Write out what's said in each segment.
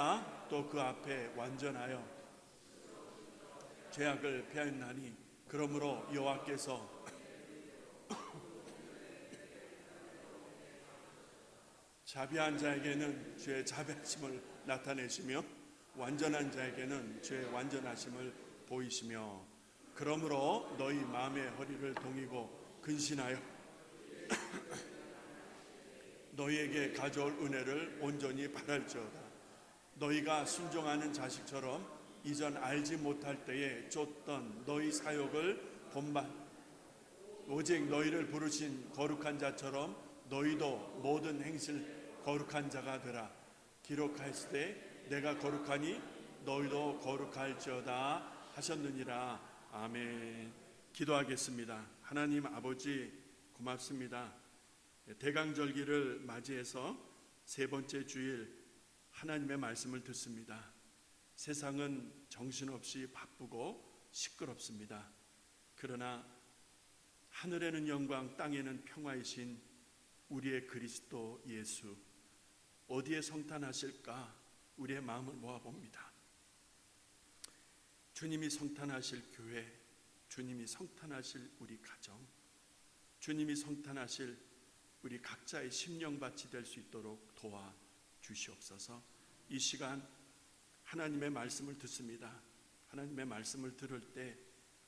내가 또 그 앞에 완전하여 죄악을 피하였나니 그러므로 여호와께서 자비한 자에게는 죄의 자비하심을 나타내시며 완전한 자에게는 죄의 완전하심을 보이시며 그러므로 너희 마음의 허리를 동이고 근신하여 너희에게 가져올 은혜를 온전히 바랄지어다. 너희가 순종하는 자식처럼 이전 알지 못할 때에 쫓던 너희 사욕을 본받 오직 너희를 부르신 거룩한 자처럼 너희도 모든 행실 거룩한 자가 되라. 기록하시되 내가 거룩하니 너희도 거룩할지어다 하셨느니라. 아멘. 기도하겠습니다. 하나님 아버지 고맙습니다. 대강절기를 맞이해서 세 번째 주일 하나님의 말씀을 듣습니다. 세상은 정신없이 바쁘고 시끄럽습니다. 그러나 하늘에는 영광, 땅에는 평화이신 우리의 그리스도 예수, 어디에 성탄하실까 우리의 마음을 모아봅니다. 주님이 성탄하실 교회, 주님이 성탄하실 우리 가정, 주님이 성탄하실 우리 각자의 심령밭이 될 수 있도록 도와주시옵소서. 이 시간 하나님의 말씀을 듣습니다. 하나님의 말씀을 들을 때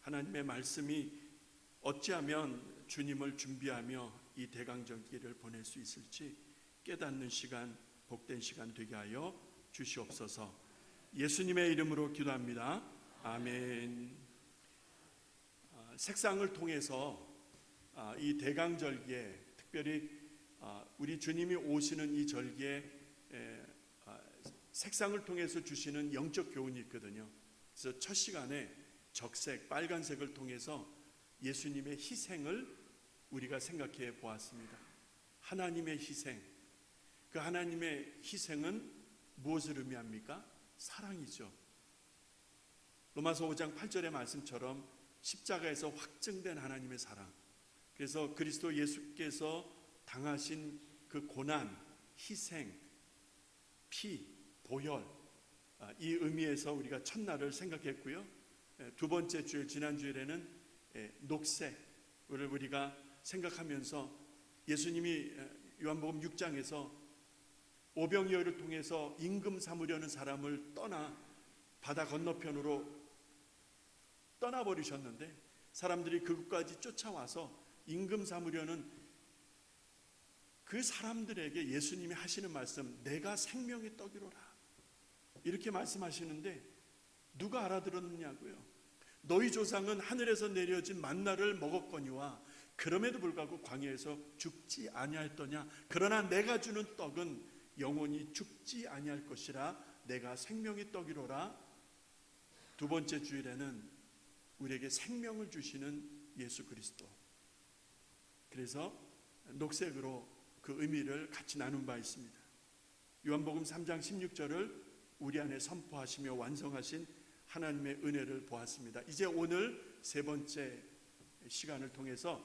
하나님의 말씀이 어찌하면 주님을 준비하며 이 대강절기를 보낼 수 있을지 깨닫는 시간, 복된 시간 되게 하여 주시옵소서. 예수님의 이름으로 기도합니다. 아멘. 색상을 통해서 이 대강절기에 특별히 우리 주님이 오시는 이 절기에 색상을 통해서 주시는 영적 교훈이 있거든요. 그래서 첫 시간에 적색, 빨간색을 통해서 예수님의 희생을 우리가 생각해 보았습니다. 하나님의 희생, 그 하나님의 희생은 무엇을 의미합니까? 사랑이죠. 로마서 5장 8절의 말씀처럼 십자가에서 확증된 하나님의 사랑, 그래서 그리스도 예수께서 당하신 그 고난, 희생, 피, 보혈, 이 의미에서 우리가 첫날을 생각했고요. 두 번째 주일, 지난 주일에는 녹색을 우리가 생각하면서 예수님이 요한복음 6장에서 오병이어를 통해서 임금 삼으려는 사람을 떠나 바다 건너편으로 떠나버리셨는데 사람들이 그곳까지 쫓아와서 임금 삼으려는 그 사람들에게 예수님이 하시는 말씀, 내가 생명의 떡이로라, 이렇게 말씀하시는데 누가 알아들었느냐고요. 너희 조상은 하늘에서 내려진 만나를 먹었거니와 그럼에도 불구하고 광야에서 죽지 아니하였더냐. 그러나 내가 주는 떡은 영원히 죽지 아니할 것이라. 내가 생명의 떡이로라. 두 번째 주일에는 우리에게 생명을 주시는 예수 그리스도, 그래서 녹색으로 그 의미를 같이 나눈 바 있습니다. 요한복음 3장 16절을 우리 안에 선포하시며 완성하신 하나님의 은혜를 보았습니다. 이제 오늘 세 번째 시간을 통해서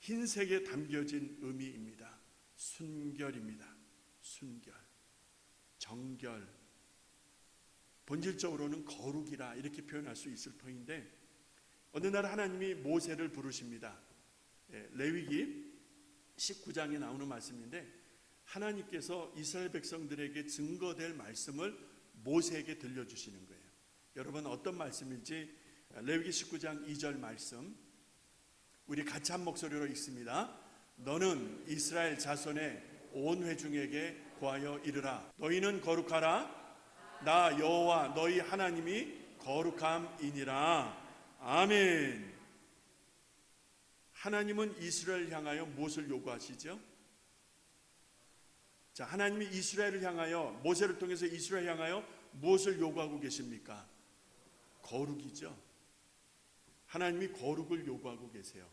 흰색에 담겨진 의미입니다. 순결입니다. 순결, 정결, 본질적으로는 거룩이라 이렇게 표현할 수 있을 터인데 어느 날 하나님이 모세를 부르십니다. 레위기 19장에 나오는 말씀인데 하나님께서 이스라엘 백성들에게 증거될 말씀을 모세에게 들려주시는 거예요. 여러분 어떤 말씀일지 레위기 19장 2절 말씀 우리 같이 한 목소리로 읽습니다. 너는 이스라엘 자손의 온 회중에게 고하여 이르라. 너희는 거룩하라. 나 여호와 너희 하나님이 거룩함이니라. 아멘. 하나님은 이스라엘을 향하여 무엇을 요구하시죠? 자, 하나님이 이스라엘을 향하여 모세를 통해서 이스라엘을 향하여 무엇을 요구하고 계십니까? 거룩이죠. 하나님이 거룩을 요구하고 계세요.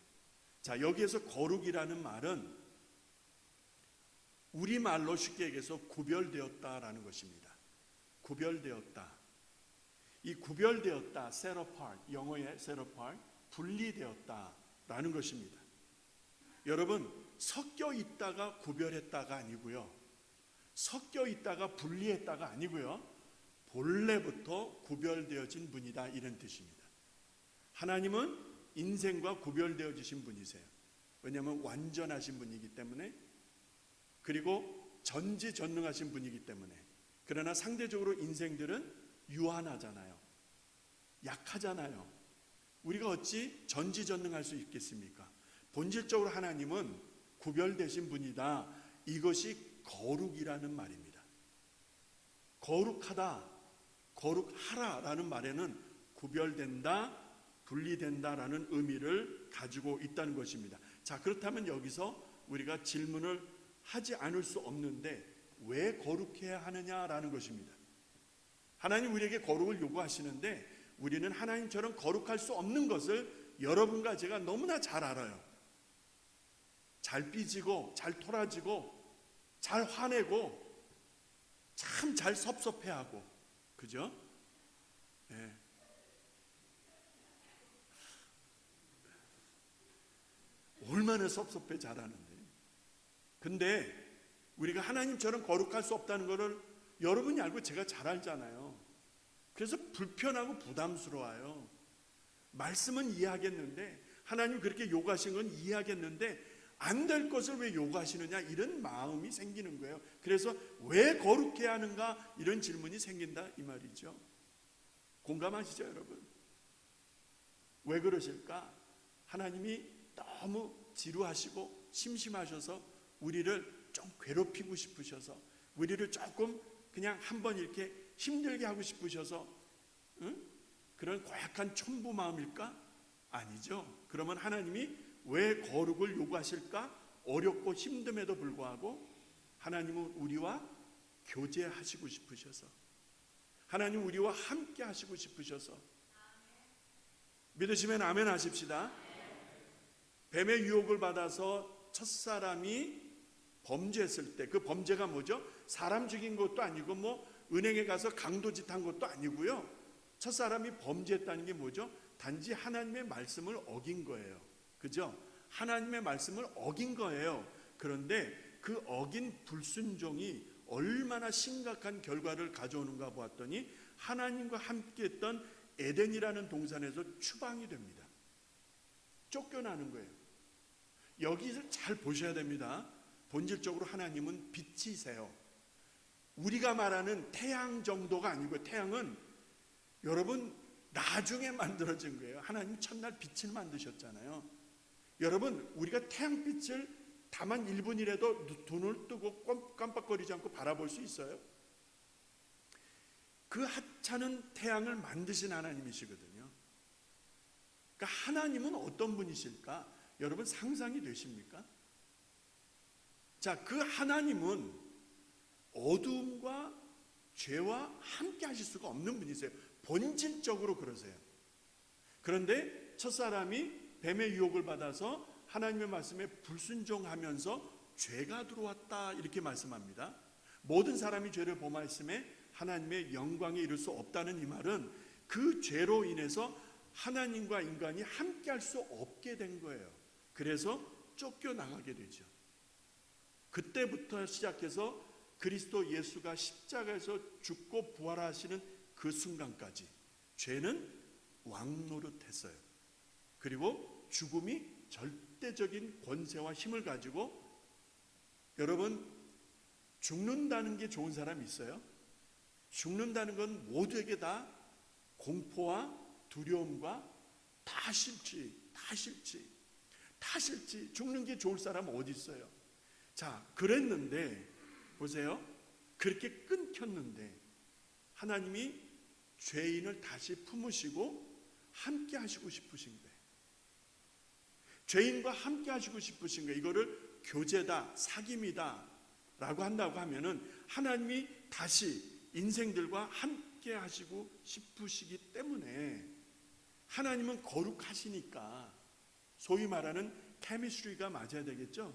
자, 여기에서 거룩이라는 말은 우리말로 쉽게 얘기해서 구별되었다라는 것입니다. 구별되었다. 이 구별되었다, set apart, 영어의 set apart, 분리되었다라는 것입니다. 여러분, 섞여 있다가 구별했다가 아니고요. 섞여 있다가 분리했다가 아니고요. 본래부터 구별되어진 분이다, 이런 뜻입니다. 하나님은 인생과 구별되어지신 분이세요. 왜냐하면 완전하신 분이기 때문에, 그리고 전지전능하신 분이기 때문에. 그러나 상대적으로 인생들은 유한하잖아요. 약하잖아요. 우리가 어찌 전지전능할 수 있겠습니까? 본질적으로 하나님은 구별되신 분이다. 이것이 거룩이라는 말입니다. 거룩하다, 거룩하라라는 말에는 구별된다, 분리된다라는 의미를 가지고 있다는 것입니다. 자, 그렇다면 여기서 우리가 질문을 하지 않을 수 없는데 왜 거룩해야 하느냐라는 것입니다. 하나님 우리에게 거룩을 요구하시는데 우리는 하나님처럼 거룩할 수 없는 것을 여러분과 제가 너무나 잘 알아요. 잘 삐지고 잘 토라지고 잘 화내고 참 잘 섭섭해하고, 그죠? 네. 얼마나 섭섭해 잘하는데. 근데 우리가 하나님처럼 거룩할 수 없다는 것을 여러분이 알고 제가 잘 알잖아요. 그래서 불편하고 부담스러워요. 말씀은 이해하겠는데, 하나님 그렇게 요구하신 건 이해하겠는데 안 될 것을 왜 요구하시느냐, 이런 마음이 생기는 거예요. 그래서 왜 거룩해야 하는가, 이런 질문이 생긴다 이 말이죠. 공감하시죠 여러분? 왜 그러실까? 하나님이 너무 지루하시고 심심하셔서 우리를 좀 괴롭히고 싶으셔서, 우리를 조금 그냥 한번 이렇게 힘들게 하고 싶으셔서, 그런 고약한 촌부 마음일까? 아니죠. 그러면 하나님이 왜 거룩을 요구하실까? 어렵고 힘듦에도 불구하고 하나님은 우리와 교제하시고 싶으셔서, 하나님 우리와 함께 하시고 싶으셔서. 믿으시면 아멘 하십시다. 뱀의 유혹을 받아서 첫사람이 범죄했을 때, 그 범죄가 뭐죠? 사람 죽인 것도 아니고 뭐 은행에 가서 강도짓 한 것도 아니고요. 첫사람이 범죄했다는 게 뭐죠? 단지 하나님의 말씀을 어긴 거예요. 그죠? 하나님의 말씀을 어긴 거예요. 그런데 그 어긴 불순종이 얼마나 심각한 결과를 가져오는가 보았더니 하나님과 함께했던 에덴이라는 동산에서 추방이 됩니다. 쫓겨나는 거예요. 여기를 잘 보셔야 됩니다. 본질적으로 하나님은 빛이세요. 우리가 말하는 태양 정도가 아니고, 태양은 여러분 나중에 만들어진 거예요. 하나님 첫날 빛을 만드셨잖아요. 여러분 우리가 태양빛을 다만 1분이라도 눈을 뜨고 깜빡거리지 않고 바라볼 수 있어요? 그 하찮은 태양을 만드신 하나님이시거든요. 그러니까 하나님은 어떤 분이실까? 여러분 상상이 되십니까? 자, 그 하나님은 어두움과 죄와 함께 하실 수가 없는 분이세요. 본질적으로 그러세요. 그런데 첫사람이 뱀의 유혹을 받아서 하나님의 말씀에 불순종하면서 죄가 들어왔다, 이렇게 말씀합니다. 모든 사람이 죄를 범하였음에 하나님의 영광에 이를 수 없다는 이 말은 그 죄로 인해서 하나님과 인간이 함께 할 수 없게 된 거예요. 그래서 쫓겨나가게 되죠. 그때부터 시작해서 그리스도 예수가 십자가에서 죽고 부활하시는 그 순간까지 죄는 왕노릇했어요. 그리고 죽음이 절대적인 권세와 힘을 가지고, 여러분 죽는다는 게 좋은 사람이 있어요? 죽는다는 건 모두에게 다 공포와 두려움과 다 싫지, 죽는 게 좋을 사람 어디 있어요? 자, 그랬는데 보세요. 그렇게 끊겼는데 하나님이 죄인을 다시 품으시고 함께 하시고 싶으신 거예요. 죄인과 함께 하시고 싶으신 거예요. 이거를 교제다, 사귐이다 라고 한다고 하면은 하나님이 다시 인생들과 함께 하시고 싶으시기 때문에, 하나님은 거룩하시니까 소위 말하는 케미스트리가 맞아야 되겠죠.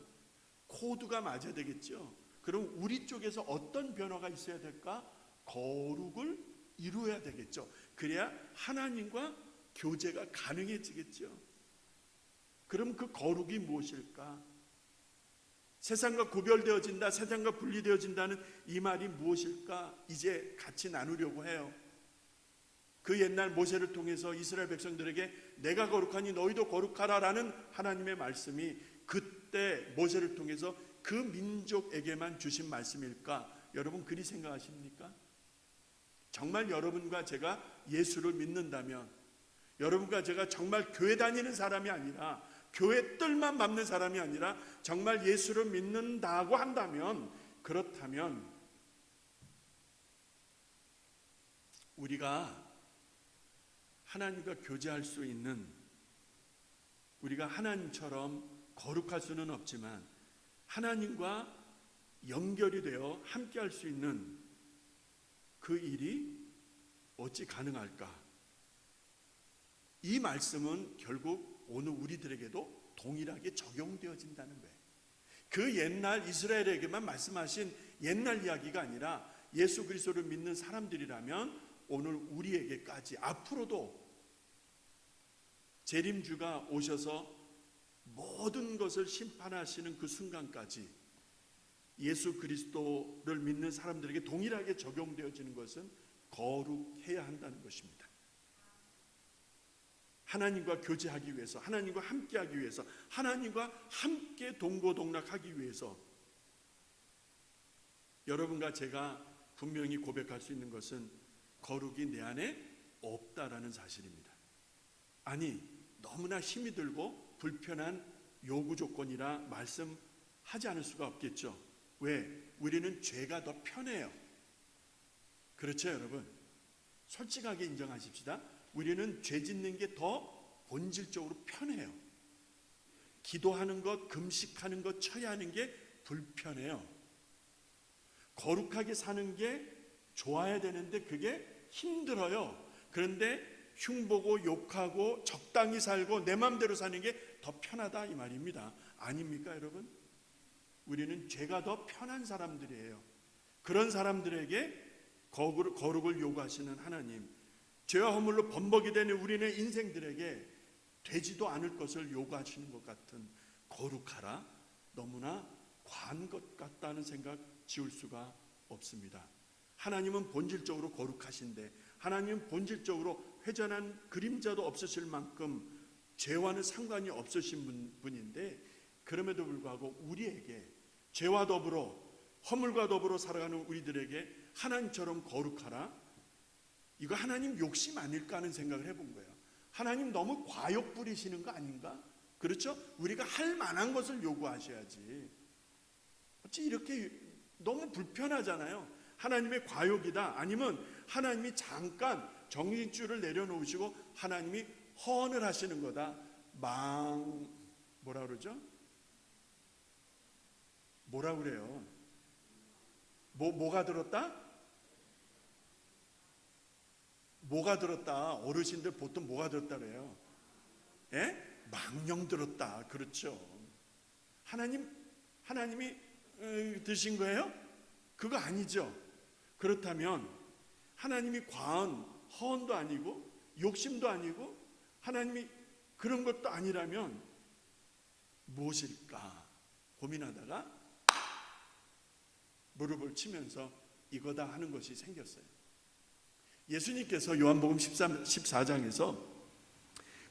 코드가 맞아야 되겠죠. 그럼 우리 쪽에서 어떤 변화가 있어야 될까? 거룩을 이루어야 되겠죠. 그래야 하나님과 교제가 가능해지겠죠. 그럼 그 거룩이 무엇일까? 세상과 구별되어진다, 세상과 분리되어진다는 이 말이 무엇일까? 이제 같이 나누려고 해요. 그 옛날 모세를 통해서 이스라엘 백성들에게 내가 거룩하니 너희도 거룩하라라는 하나님의 말씀이 그때 모세를 통해서 그 민족에게만 주신 말씀일까? 여러분 그리 생각하십니까? 정말 여러분과 제가 예수를 믿는다면, 여러분과 제가 정말 교회 다니는 사람이 아니라, 교회 뜰만 밟는 사람이 아니라 정말 예수를 믿는다고 한다면, 그렇다면 우리가 하나님과 교제할 수 있는, 우리가 하나님처럼 거룩할 수는 없지만 하나님과 연결이 되어 함께 할 수 있는 그 일이 어찌 가능할까? 이 말씀은 결국 오늘 우리들에게도 동일하게 적용되어진다는 거예요. 그 옛날 이스라엘에게만 말씀하신 옛날 이야기가 아니라 예수 그리스도를 믿는 사람들이라면 오늘 우리에게까지, 앞으로도 재림주가 오셔서 모든 것을 심판하시는 그 순간까지 예수 그리스도를 믿는 사람들에게 동일하게 적용되어지는 것은 거룩해야 한다는 것입니다. 하나님과 교제하기 위해서, 하나님과 함께하기 위해서, 하나님과 함께 동고동락하기 위해서 여러분과 제가 분명히 고백할 수 있는 것은 거룩이 내 안에 없다라는 사실입니다. 아니, 너무나 힘이 들고 불편한 요구 조건이라 말씀하지 않을 수가 없겠죠. 왜? 우리는 죄가 더 편해요. 그렇죠, 여러분? 솔직하게 인정하십시다. 우리는 죄 짓는 게 더 본질적으로 편해요. 기도하는 것, 금식하는 것, 처리하는 게 불편해요. 거룩하게 사는 게 좋아야 되는데 그게 힘들어요. 그런데 흉보고 욕하고 적당히 살고 내 마음대로 사는 게 더 편하다 이 말입니다. 아닙니까, 여러분? 우리는 죄가 더 편한 사람들이에요. 그런 사람들에게 거룩을 요구하시는 하나님, 죄와 허물로 범벅이 되는 우리의 인생들에게 되지도 않을 것을 요구하시는 것 같은 거룩하라, 너무나 과한 것 같다는 생각 지울 수가 없습니다. 하나님은 본질적으로 거룩하신데, 하나님은 본질적으로 회전한 그림자도 없으실 만큼 죄와는 상관이 없으신 분인데, 그럼에도 불구하고 우리에게 죄와 더불어 허물과 더불어 살아가는 우리들에게 하나님처럼 거룩하라, 이거 하나님 욕심 아닐까 하는 생각을 해본 거예요. 하나님 너무 과욕 부리시는 거 아닌가? 그렇죠? 우리가 할 만한 것을 요구하셔야지. 어찌 이렇게 너무 불편하잖아요. 하나님의 과욕이다, 아니면 하나님이 잠깐 정신줄을 내려놓으시고 하나님이 헌을 하시는 거다. 뭐라 그러죠? 뭐라 그래요? 뭐가 들었다? 뭐가 들었다? 어르신들 보통 뭐가 들었다 그래요? 예? 망령 들었다. 그렇죠. 하나님이 드신 거예요? 그거 아니죠. 그렇다면 하나님이 과한 허언도 아니고 욕심도 아니고 하나님이 그런 것도 아니라면 무엇일까 고민하다가 무릎을 치면서 이거다 하는 것이 생겼어요. 예수님께서 요한복음 14장에서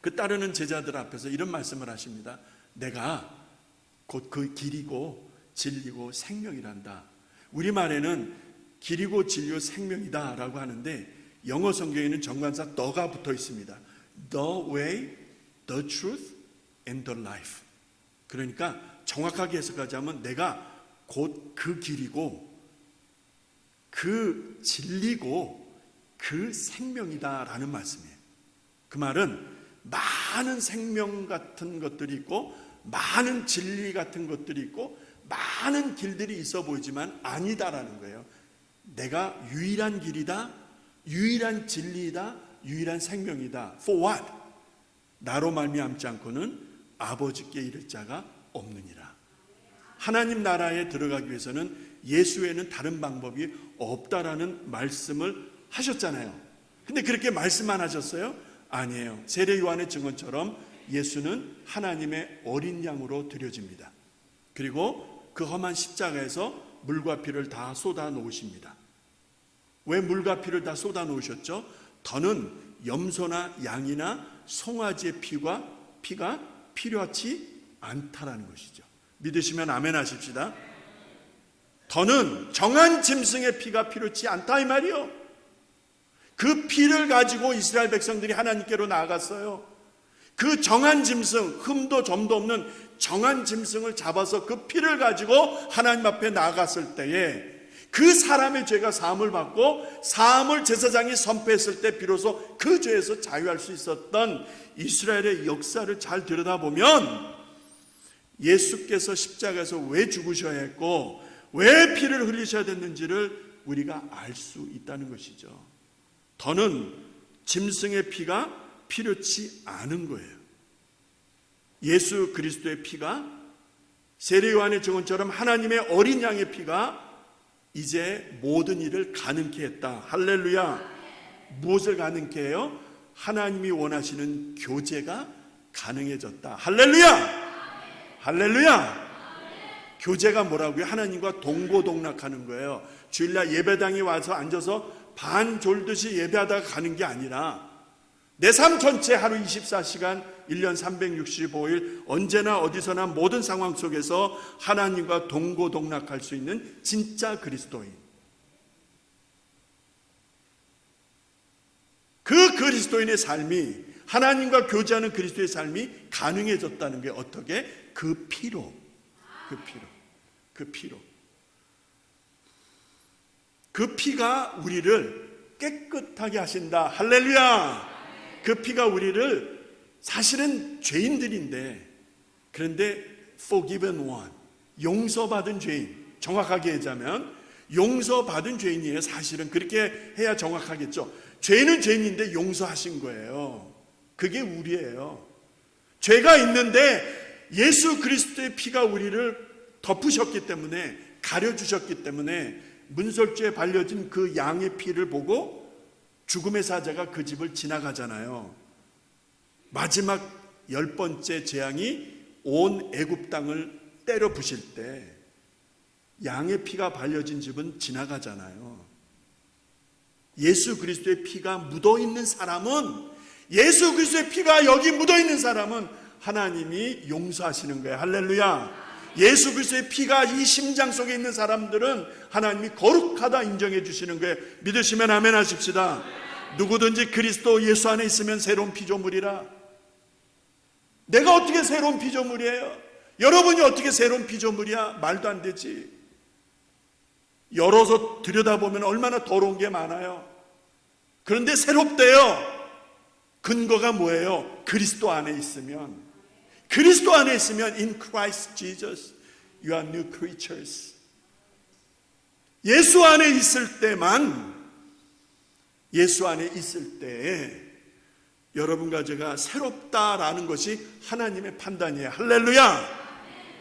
그 따르는 제자들 앞에서 이런 말씀을 하십니다. 내가 곧 그 길이고 진리고 생명이란다. 우리말에는 길이고 진리고 생명이다 라고 하는데 영어 성경에는 정관사 the가 붙어 있습니다. The way, the truth and the life. 그러니까 정확하게 해석하자면 내가 곧 그 길이고 그 진리고 그 생명이다 라는 말씀이에요. 그 말은 많은 생명 같은 것들이 있고 많은 진리 같은 것들이 있고 많은 길들이 있어 보이지만 아니다라는 거예요. 내가 유일한 길이다, 유일한 진리이다, 유일한 생명이다. For what? 나로 말미암지 않고는 아버지께 이를 자가 없느니라. 하나님 나라에 들어가기 위해서는 예수에는 다른 방법이 없다라는 말씀을 하셨잖아요. 근데 그렇게 말씀만 하셨어요? 아니에요. 세례 요한의 증언처럼 예수는 하나님의 어린 양으로 드려집니다. 그리고 그 험한 십자가에서 물과 피를 다 쏟아 놓으십니다. 왜 물과 피를 다 쏟아 놓으셨죠? 더는 염소나 양이나 송아지의 피가 필요하지 않다라는 것이죠. 믿으시면 아멘 하십시다. 더는 정한 짐승의 피가 필요치 않다 이 말이요. 그 피를 가지고 이스라엘 백성들이 하나님께로 나아갔어요. 그 정한 짐승, 흠도 점도 없는 정한 짐승을 잡아서 그 피를 가지고 하나님 앞에 나아갔을 때에 그 사람의 죄가 사함을 받고 사함을 제사장이 선포했을 때 비로소 그 죄에서 자유할 수 있었던 이스라엘의 역사를 잘 들여다보면 예수께서 십자가에서 왜 죽으셔야 했고 왜 피를 흘리셔야 됐는지를 우리가 알 수 있다는 것이죠. 더는 짐승의 피가 필요치 않은 거예요. 예수 그리스도의 피가 세례 요한의 증언처럼 하나님의 어린 양의 피가 이제 모든 일을 가능케 했다. 할렐루야. 무엇을 가능케 해요? 하나님이 원하시는 교제가 가능해졌다. 할렐루야. 할렐루야. 교제가 뭐라고요? 하나님과 동고동락하는 거예요. 주일날 예배당에 와서 앉아서 반 졸듯이 예배하다가 가는 게 아니라 내 삶 전체 하루 24시간 1년 365일 언제나 어디서나 모든 상황 속에서 하나님과 동고동락할 수 있는 진짜 그리스도인, 그 그리스도인의 삶이, 하나님과 교제하는 그리스도의 삶이 가능해졌다는 게 어떻게? 그 피로. 그 피가 우리를 깨끗하게 하신다. 할렐루야. 그 피가 우리를, 사실은 죄인들인데, 그런데 forgiven one, 용서받은 죄인, 정확하게 하자면 용서받은 죄인이에요. 사실은 그렇게 해야 정확하겠죠. 죄는 죄인인데 용서하신 거예요. 그게 우리예요. 죄가 있는데 예수 그리스도의 피가 우리를 덮으셨기 때문에, 가려주셨기 때문에 문설주에 발려진 그 양의 피를 보고 죽음의 사자가 그 집을 지나가잖아요. 마지막 10번째 재앙이 온 애굽 땅을 때려 부실 때 양의 피가 발려진 집은 지나가잖아요. 예수 그리스도의 피가 묻어있는 사람은, 예수 그리스도의 피가 여기 묻어있는 사람은 하나님이 용서하시는 거예요. 할렐루야. 예수 그리스도의 피가 이 심장 속에 있는 사람들은 하나님이 거룩하다 인정해 주시는 거예요. 믿으시면 아멘 하십시다. 누구든지 그리스도 예수 안에 있으면 새로운 피조물이라. 내가 어떻게 새로운 피조물이에요? 여러분이 어떻게 새로운 피조물이야? 말도 안 되지. 열어서 들여다보면 얼마나 더러운 게 많아요. 그런데 새롭대요. 근거가 뭐예요? 그리스도 안에 있으면. 그리스도 안에 있으면 in Christ Jesus you are new creatures. 예수 안에 있을 때만, 예수 안에 있을 때에 여러분과 제가 새롭다라는 것이 하나님의 판단이에요. 할렐루야.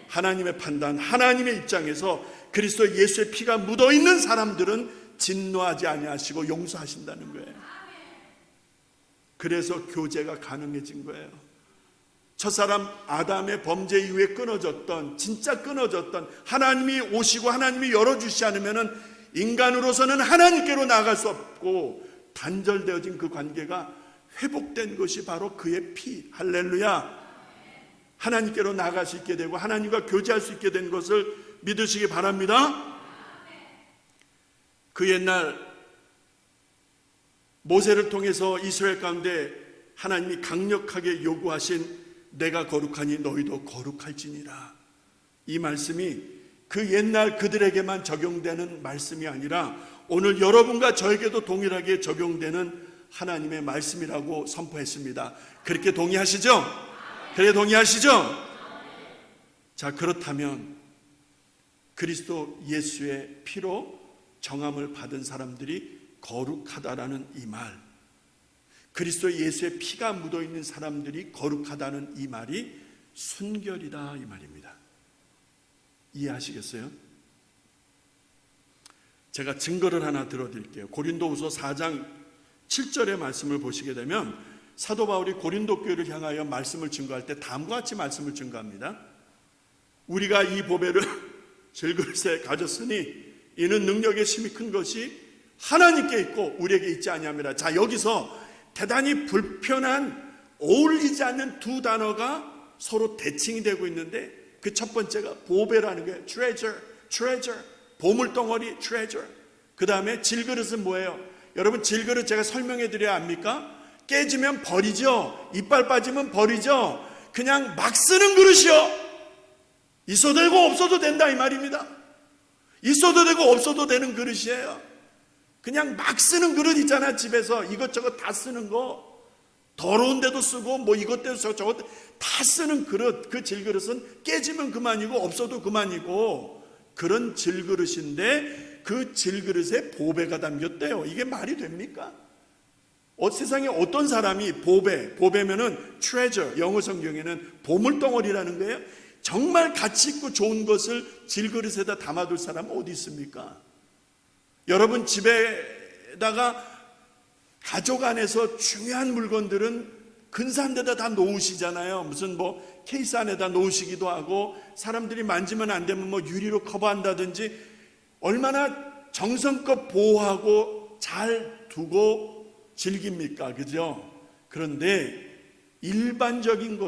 하나님의 판단, 하나님의 입장에서 그리스도 예수의 피가 묻어있는 사람들은 진노하지 아니하시고 용서하신다는 거예요. 그래서 교제가 가능해진 거예요. 첫사람 아담의 범죄 이후에 끊어졌던, 진짜 끊어졌던, 하나님이 오시고 하나님이 열어주시지 않으면 인간으로서는 하나님께로 나아갈 수 없고 단절되어진 그 관계가 회복된 것이 바로 그의 피. 할렐루야. 하나님께로 나아갈 수 있게 되고 하나님과 교제할 수 있게 된 것을 믿으시기 바랍니다. 그 옛날 모세를 통해서 이스라엘 가운데 하나님이 강력하게 요구하신 내가 거룩하니 너희도 거룩할지니라, 이 말씀이 그 옛날 그들에게만 적용되는 말씀이 아니라 오늘 여러분과 저에게도 동일하게 적용되는 하나님의 말씀이라고 선포했습니다. 그렇게 동의하시죠? 그렇게 동의하시죠? 자, 그렇다면 그리스도 예수의 피로 정함을 받은 사람들이 거룩하다라는 이 말, 그리스도 예수의 피가 묻어있는 사람들이 거룩하다는 이 말이 순결이다 이 말입니다. 이해하시겠어요? 제가 증거를 하나 들어드릴게요. 고린도후서 4장 7절의 말씀을 보시게 되면 사도 바울이 고린도 교회를 향하여 말씀을 증거할 때 다음과 같이 말씀을 증거합니다. 우리가 이 보배를 질그릇에 가졌으니 이는 능력의 힘이 큰 것이 하나님께 있고 우리에게 있지 아니함이라. 자, 여기서 대단히 불편한 어울리지 않는 두 단어가 서로 대칭이 되고 있는데 그 첫 번째가 보배라는 거예요. treasure, 보물덩어리, treasure. 그 다음에 질그릇은 뭐예요? 여러분, 질그릇 제가 설명해 드려야 합니까? 깨지면 버리죠. 이빨 빠지면 버리죠. 그냥 막 쓰는 그릇이요. 있어도 되고 없어도 된다 이 말입니다. 있어도 되고 없어도 되는 그릇이에요. 그냥 막 쓰는 그릇 있잖아. 집에서 이것저것 다 쓰는 거, 더러운 데도 쓰고 뭐 이것 때도 저것 다 쓰는 그릇. 그 질그릇은 깨지면 그만이고 없어도 그만이고 그런 질그릇인데 그 질그릇에 보배가 담겼대요. 이게 말이 됩니까? 세상에 어떤 사람이 보배면은 treasure, 영어 성경에는 보물덩어리라는 거예요. 정말 가치 있고 좋은 것을 질그릇에다 담아둘 사람은 어디 있습니까? 여러분, 집에다가 가족 안에서 중요한 물건들은 근사한 데다 다 놓으시잖아요. 무슨 뭐 케이스 안에다 놓으시기도 하고, 사람들이 만지면 안 되면 뭐 유리로 커버한다든지, 얼마나 정성껏 보호하고 잘 두고 즐깁니까? 그죠? 그런데 일반적인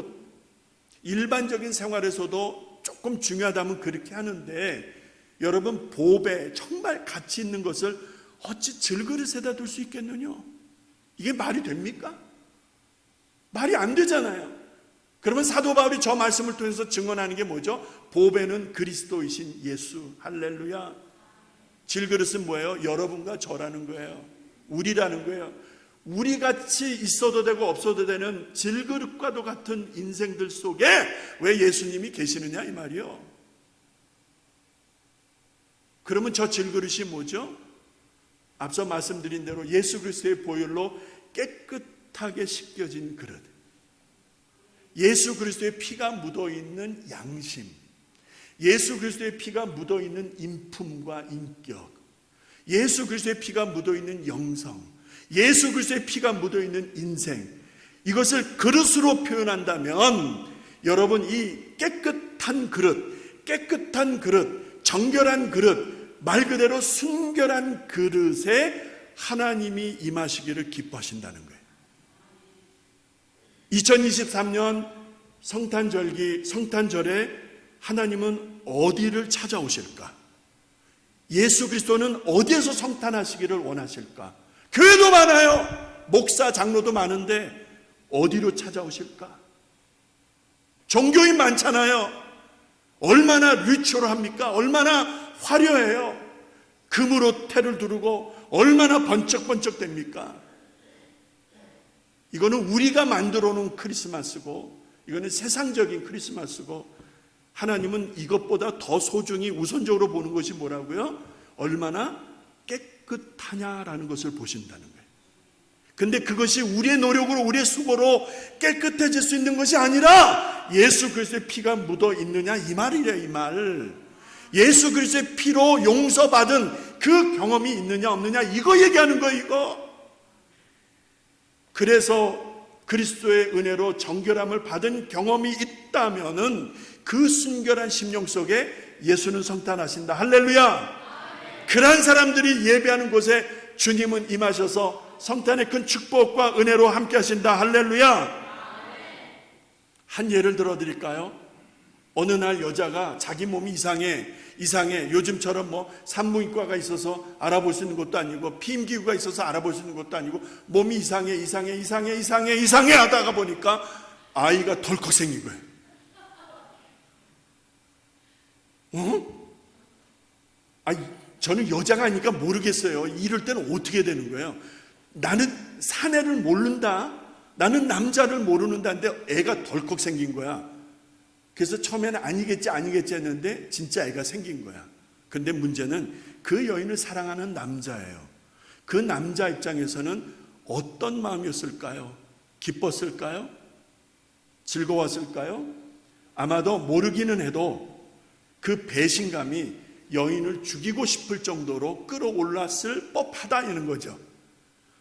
생활에서도 조금 중요하다면 그렇게 하는데, 여러분, 보배, 정말 가치 있는 것을 어찌 질그릇에다 둘 수 있겠느냐? 이게 말이 됩니까? 말이 안 되잖아요. 그러면 사도 바울이 저 말씀을 통해서 증언하는 게 뭐죠? 보배는 그리스도이신 예수. 할렐루야. 질그릇은 뭐예요? 여러분과 저라는 거예요. 우리라는 거예요. 우리같이 있어도 되고 없어도 되는 질그릇과도 같은 인생들 속에 왜 예수님이 계시느냐 이 말이요. 그러면 저 질그릇이 뭐죠? 앞서 말씀드린 대로 예수 그리스도의 보혈로 깨끗하게 씻겨진 그릇, 예수 그리스도의 피가 묻어있는 양심, 예수 그리스도의 피가 묻어있는 인품과 인격, 예수 그리스도의 피가 묻어있는 영성, 예수 그리스도의 피가 묻어있는 인생, 이것을 그릇으로 표현한다면 여러분, 이 깨끗한 그릇, 정결한 그릇, 말 그대로 순결한 그릇에 하나님이 임하시기를 기뻐하신다는 거예요. 2023년 성탄절에 하나님은 어디를 찾아오실까? 예수 그리스도는 어디에서 성탄하시기를 원하실까? 교회도 많아요. 목사, 장로도 많은데 어디로 찾아오실까? 종교인 많잖아요. 얼마나 리추얼합니까? 얼마나 화려해요. 금으로 테를 두르고 얼마나 번쩍번쩍 됩니까? 이거는 우리가 만들어 놓은 크리스마스고, 이거는 세상적인 크리스마스고, 하나님은 이것보다 더 소중히 우선적으로 보는 것이 뭐라고요? 얼마나 깨끗하냐라는 것을 보신다는 거예요. 근데 그것이 우리의 노력으로, 우리의 수고로 깨끗해질 수 있는 것이 아니라 예수 그리스도의 피가 묻어 있느냐 이 말이래요. 이 말. 예수 그리스도의 피로 용서받은 그 경험이 있느냐 없느냐 이거 얘기하는 거예요. 이거. 그래서 그리스도의 은혜로 정결함을 받은 경험이 있다면은 그 순결한 심령 속에 예수는 성탄하신다. 할렐루야. 그러한 사람들이 예배하는 곳에 주님은 임하셔서 성탄의 큰 축복과 은혜로 함께 하신다. 할렐루야. 한 예를 들어 드릴까요? 어느 날 여자가 자기 몸이 이상해. 요즘처럼 뭐 산부인과가 있어서 알아볼 수 있는 것도 아니고, 피임기구가 있어서 알아볼 수 있는 것도 아니고, 몸이 이상해 하다가 보니까 아이가 덜컥 생긴 거예요. 저는 여자가 아니니까 모르겠어요. 이럴 때는 어떻게 되는 거예요? 나는 사내를 모른다, 나는 남자를 모르는다는데 애가 덜컥 생긴 거야. 그래서 처음에는 아니겠지 했는데 진짜 애가 생긴 거야. 근데 문제는 그 여인을 사랑하는 남자예요. 그 남자 입장에서는 어떤 마음이었을까요? 기뻤을까요? 즐거웠을까요? 아마도 모르기는 해도 그 배신감이 여인을 죽이고 싶을 정도로 끌어올랐을 법하다는 거죠.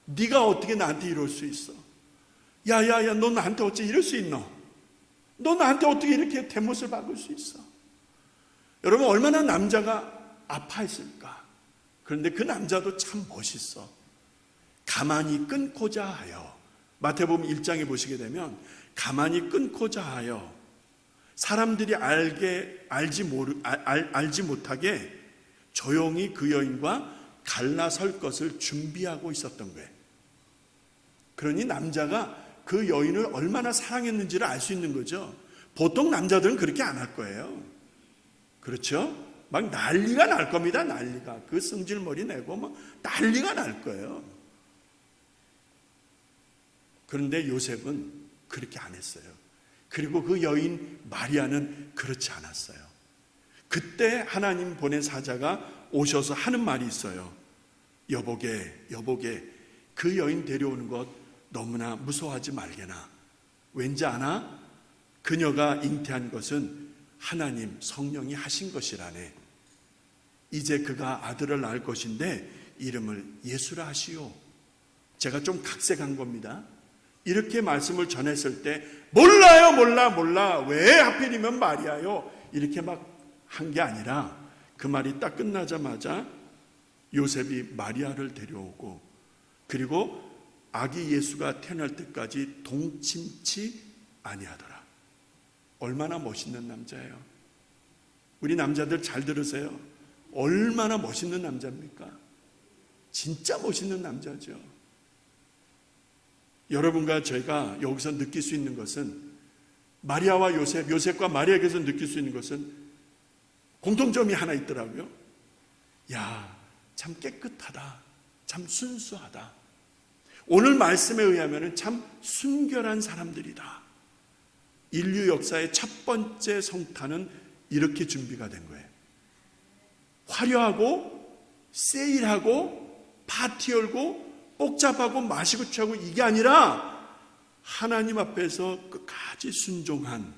네가 어떻게 나한테 이럴 수 있어? 야야야, 너 나한테 어째 이럴 수 있노? 너 나한테 어떻게 이렇게 대못을 박을 수 있어? 여러분, 얼마나 남자가 아파했을까? 그런데 그 남자도 참 멋있어. 가만히 끊고자 하여, 마태복음 1장에 보시게 되면 가만히 끊고자 하여 사람들이 알지 못하게 조용히 그 여인과 갈라설 것을 준비하고 있었던 거예요. 그러니 남자가 그 여인을 얼마나 사랑했는지를 알 수 있는 거죠. 보통 남자들은 그렇게 안 할 거예요. 그렇죠? 막 난리가 날 겁니다. 난리가. 그 승질머리 내고 막 난리가 날 거예요. 그런데 요셉은 그렇게 안 했어요. 그리고 그 여인 마리아는 그렇지 않았어요. 그때 하나님 보낸 사자가 오셔서 하는 말이 있어요. 여보게, 여보게, 그 여인 데려오는 것 너무나 무서워하지 말게나. 왠지 아나? 그녀가 잉태한 것은 하나님 성령이 하신 것이라네. 이제 그가 아들을 낳을 것인데 이름을 예수라 하시오. 제가 좀 각색한 겁니다. 이렇게 말씀을 전했을 때 몰라요, 몰라, 왜 하필이면 마리아요? 이렇게 막 한 게 아니라 그 말이 딱 끝나자마자 요셉이 마리아를 데려오고, 그리고 아기 예수가 태어날 때까지 동침치 아니하더라. 얼마나 멋있는 남자예요. 우리 남자들 잘 들으세요. 얼마나 멋있는 남자입니까? 진짜 멋있는 남자죠. 여러분과 저희가 여기서 느낄 수 있는 것은, 마리아와 요셉, 요셉과 마리아에게서 느낄 수 있는 것은 공통점이 하나 있더라고요. 야, 참 깨끗하다. 참 순수하다. 오늘 말씀에 의하면 참 순결한 사람들이다. 인류 역사의 첫 번째 성탄은 이렇게 준비가 된 거예요. 화려하고 세일하고 파티 열고 복잡하고 마시고 취하고 이게 아니라 하나님 앞에서 끝까지 순종한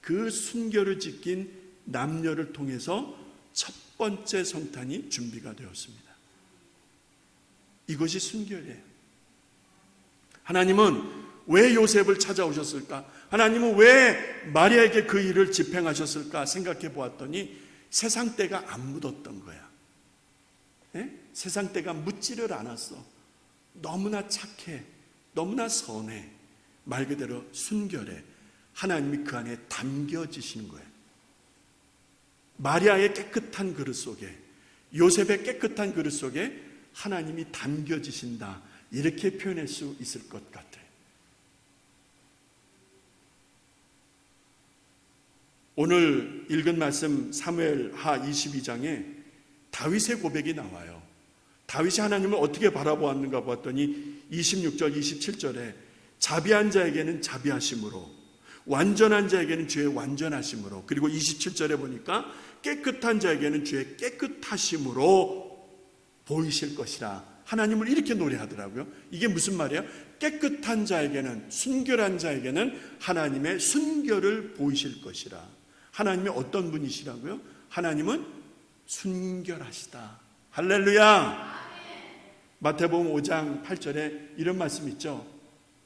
그 순결을 지킨 남녀를 통해서 첫 번째 성탄이 준비가 되었습니다. 이것이 순결이에요. 하나님은 왜 요셉을 찾아오셨을까? 하나님은 왜 마리아에게 그 일을 집행하셨을까 생각해 보았더니 세상 때가 안 묻었던 거야. 세상 때가 묻지를 않았어. 너무나 착해, 너무나 선해, 말 그대로 순결해. 하나님이 그 안에 담겨지시는 거예요. 마리아의 깨끗한 그릇 속에, 요셉의 깨끗한 그릇 속에 하나님이 담겨지신다, 이렇게 표현할 수 있을 것 같아요. 오늘 읽은 말씀 사무엘하 22장에 다윗의 고백이 나와요. 다윗이 하나님을 어떻게 바라보았는가 보았더니 26절 27절에 자비한 자에게는 자비하심으로, 완전한 자에게는 주의 완전하심으로, 그리고 27절에 보니까 깨끗한 자에게는 주의 깨끗하심으로 보이실 것이라. 하나님을 이렇게 노래하더라고요. 이게 무슨 말이에요? 깨끗한 자에게는, 순결한 자에게는 하나님의 순결을 보이실 것이라. 하나님이 어떤 분이시라고요? 하나님은 순결하시다. 할렐루야. 마태복음 5장 8절에 이런 말씀 있죠.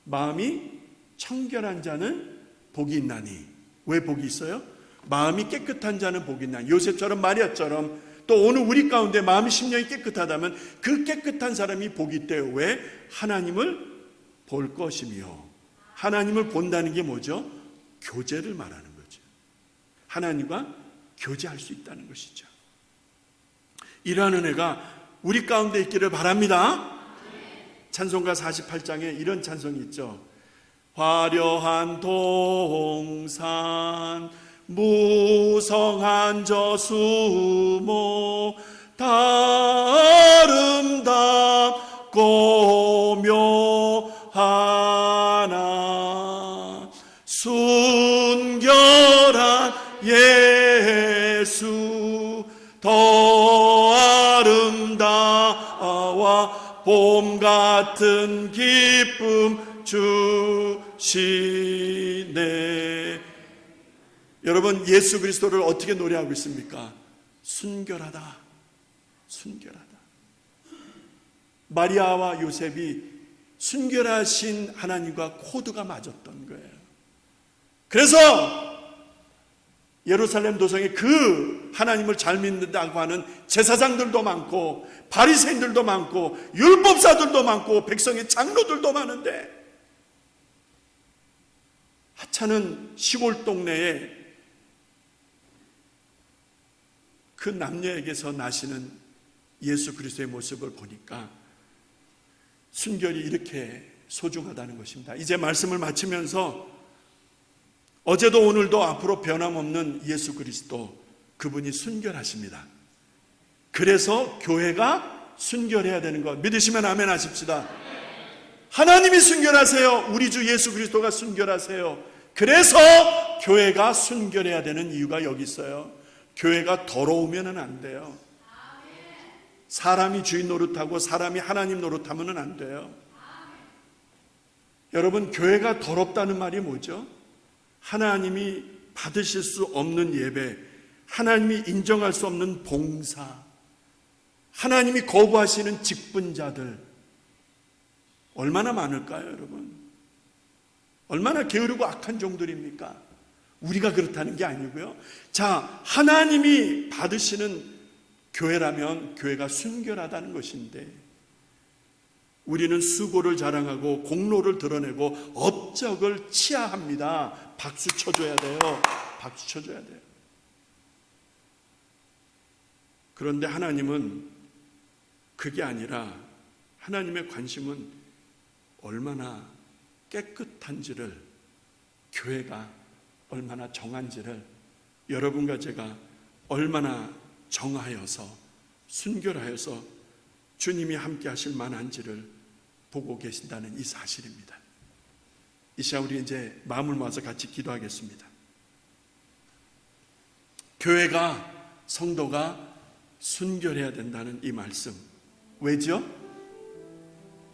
마음이 청결한 자는 복이 있나니. 왜 복이 있어요? 마음이 깨끗한 자는 복이 있나니. 요셉처럼 마리아처럼 또 오늘 우리 가운데 마음이 심령이 깨끗하다면 그 깨끗한 사람이 복이 있대요. 왜? 하나님을 볼 것이며. 하나님을 본다는 게 뭐죠? 교제를 말하는 거죠. 하나님과 교제할 수 있다는 것이죠. 이러한 은혜가 우리 가운데 있기를 바랍니다. 찬송가 48장에 이런 찬송이 있죠. 화려한 동산, 무성한 저수모, 다 아름답고 묘하나, 순결한 예수 더 아름다워 봄 같은 기쁨 주시네. 여러분, 예수 그리스도를 어떻게 노래하고 있습니까? 순결하다, 순결하다. 마리아와 요셉이 순결하신 하나님과 코드가 맞았던 거예요. 그래서 예루살렘 도성에 그 하나님을 잘 믿는다고 하는 제사장들도 많고 바리새인들도 많고 율법사들도 많고 백성의 장로들도 많은데, 하찮은 시골 동네에 그 남녀에게서 나시는 예수 그리스도의 모습을 보니까 순결이 이렇게 소중하다는 것입니다. 이제 말씀을 마치면서 어제도 오늘도 앞으로 변함없는 예수 그리스도, 그분이 순결하십니다. 그래서 교회가 순결해야 되는 것 믿으시면 아멘 하십시다. 하나님이 순결하세요. 우리 주 예수 그리스도가 순결하세요. 그래서 교회가 순결해야 되는 이유가 여기 있어요. 교회가 더러우면 안 돼요. 사람이 주인 노릇하고 사람이 하나님 노릇하면 안 돼요. 여러분, 교회가 더럽다는 말이 뭐죠? 하나님이 받으실 수 없는 예배, 하나님이 인정할 수 없는 봉사, 하나님이 거부하시는 직분자들 얼마나 많을까요, 여러분? 얼마나 게으르고 악한 종들입니까? 우리가 그렇다는 게 아니고요. 자, 하나님이 받으시는 교회라면 교회가 순결하다는 것인데, 우리는 수고를 자랑하고 공로를 드러내고 업적을 치하합니다. 박수 쳐줘야 돼요. 박수 쳐줘야 돼요. 그런데 하나님은 그게 아니라, 하나님의 관심은 얼마나 깨끗한지를, 교회가 얼마나 정한지를, 여러분과 제가 얼마나 정하여서 순결하여서 주님이 함께 하실 만한지를 보고 계신다는 이 사실입니다. 이 시간 우리 이제 마음을 모아서 같이 기도하겠습니다. 교회가, 성도가 순결해야 된다는 이 말씀, 왜죠?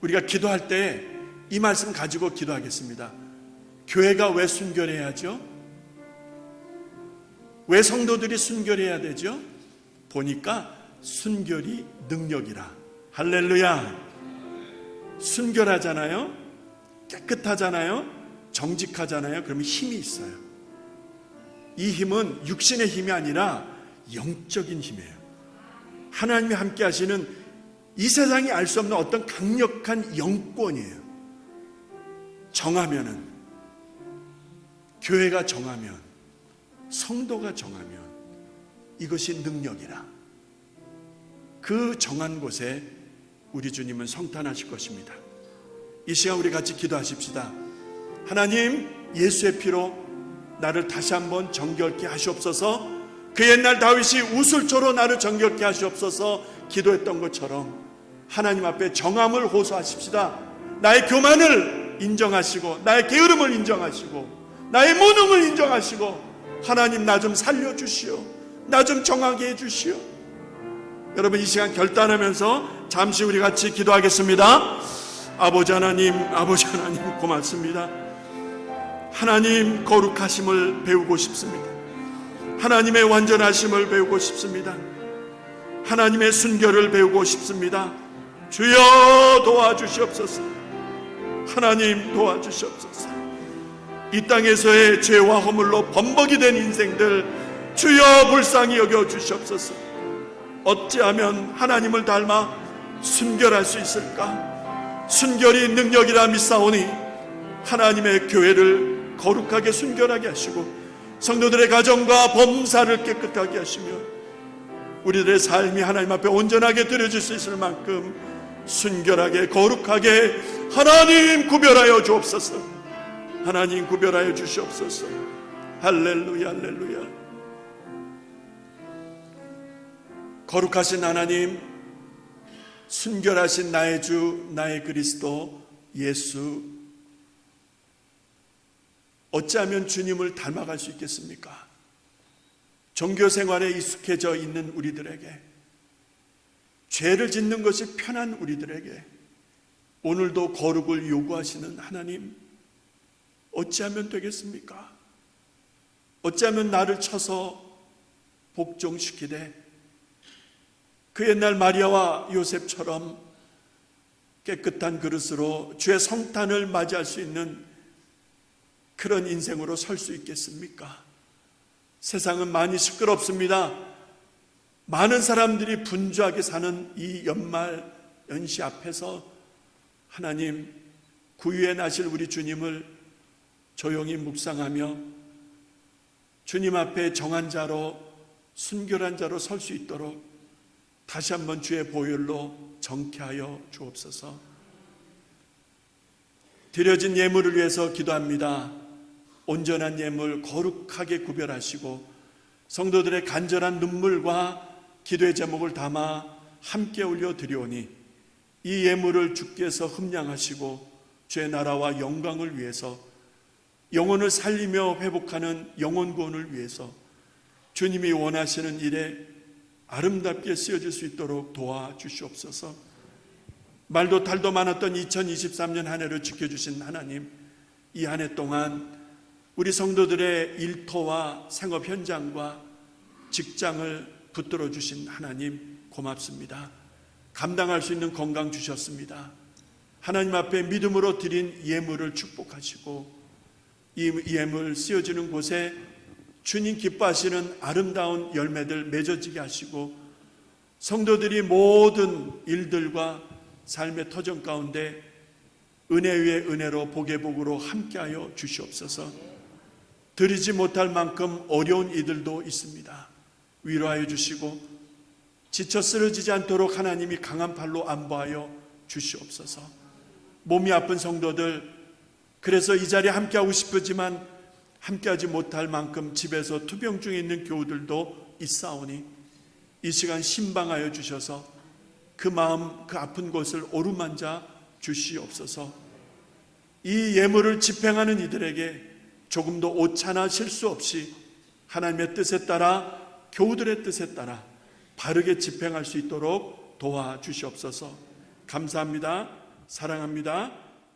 우리가 기도할 때 이 말씀 가지고 기도하겠습니다. 교회가 왜 순결해야죠? 왜 성도들이 순결해야 되죠? 보니까 순결이 능력이라. 할렐루야. 순결하잖아요, 깨끗하잖아요, 정직하잖아요. 그러면 힘이 있어요. 이 힘은 육신의 힘이 아니라 영적인 힘이에요. 하나님이 함께 하시는 이 세상이 알 수 없는 어떤 강력한 영권이에요. 정하면은, 교회가 정하면, 성도가 정하면 이것이 능력이라. 그 정한 곳에 우리 주님은 성탄하실 것입니다. 이 시간 우리 같이 기도하십시다. 하나님, 예수의 피로 나를 다시 한번 정결케 하시옵소서. 그 옛날 다윗이 우슬초로 나를 정결케 하시옵소서 기도했던 것처럼 하나님 앞에 정함을 호소하십시다. 나의 교만을 인정하시고, 나의 게으름을 인정하시고, 나의 무능을 인정하시고, 하나님 나 좀 살려주시오, 나 좀 정하게 해주시오. 여러분, 이 시간 결단하면서 잠시 우리 같이 기도하겠습니다. 아버지 하나님, 아버지 하나님 고맙습니다. 하나님 거룩하심을 배우고 싶습니다. 하나님의 완전하심을 배우고 싶습니다. 하나님의 순결을 배우고 싶습니다. 주여 도와주시옵소서. 하나님 도와주시옵소서. 이 땅에서의 죄와 허물로 범벅이 된 인생들 주여 불쌍히 여겨주시옵소서. 어찌하면 하나님을 닮아 순결할 수 있을까? 순결이 능력이라 믿사오니 하나님의 교회를 거룩하게 순결하게 하시고 성도들의 가정과 범사를 깨끗하게 하시며 우리들의 삶이 하나님 앞에 온전하게 드려질 수 있을 만큼 순결하게 거룩하게 하나님 구별하여 주옵소서. 하나님 구별하여 주시옵소서. 할렐루야, 할렐루야. 거룩하신 하나님, 순결하신 나의 주, 나의 그리스도 예수, 어찌하면 주님을 닮아갈 수 있겠습니까? 종교 생활에 익숙해져 있는 우리들에게, 죄를 짓는 것이 편한 우리들에게 오늘도 거룩을 요구하시는 하나님, 어찌하면 되겠습니까? 어찌하면 나를 쳐서 복종시키되 그 옛날 마리아와 요셉처럼 깨끗한 그릇으로 주의 성탄을 맞이할 수 있는 그런 인생으로 설 수 있겠습니까? 세상은 많이 시끄럽습니다. 많은 사람들이 분주하게 사는 이 연말 연시 앞에서 하나님, 구유에 나실 우리 주님을 조용히 묵상하며 주님 앞에 정한 자로, 순결한 자로 설 수 있도록 다시 한번 주의 보혈로 정케하여 주옵소서. 드려진 예물을 위해서 기도합니다. 온전한 예물 거룩하게 구별하시고 성도들의 간절한 눈물과 기도의 제목을 담아 함께 올려드리오니 이 예물을 주께서 흠량하시고 주의 나라와 영광을 위해서, 영혼을 살리며 회복하는 영혼 구원을 위해서 주님이 원하시는 일에 아름답게 쓰여질 수 있도록 도와주시옵소서. 말도 탈도 많았던 2023년 한 해를 지켜주신 하나님, 이 한 해 동안 우리 성도들의 일터와 생업 현장과 직장을 붙들어 주신 하나님 고맙습니다. 감당할 수 있는 건강 주셨습니다. 하나님 앞에 믿음으로 드린 예물을 축복하시고 이 예물 쓰여지는 곳에 주님 기뻐하시는 아름다운 열매들 맺어지게 하시고 성도들이 모든 일들과 삶의 터전 가운데 은혜 위에 은혜로 복의 복으로 함께하여 주시옵소서. 드리지 못할 만큼 어려운 이들도 있습니다. 위로하여 주시고 지쳐 쓰러지지 않도록 하나님이 강한 팔로 안보하여 주시옵소서. 몸이 아픈 성도들, 그래서 이 자리에 함께하고 싶지만 함께하지 못할 만큼 집에서 투병 중에 있는 교우들도 있사오니 이 시간 신방하여 주셔서 그 마음, 그 아픈 곳을 오르만자 주시옵소서. 이 예물을 집행하는 이들에게 조금도 오차나 실수 없이 하나님의 뜻에 따라, 교우들의 뜻에 따라 바르게 집행할 수 있도록 도와주시옵소서. 감사합니다. 사랑합니다.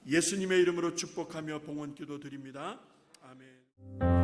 예수님의 이름으로 축복하며 봉헌 기도 드립니다. 아멘.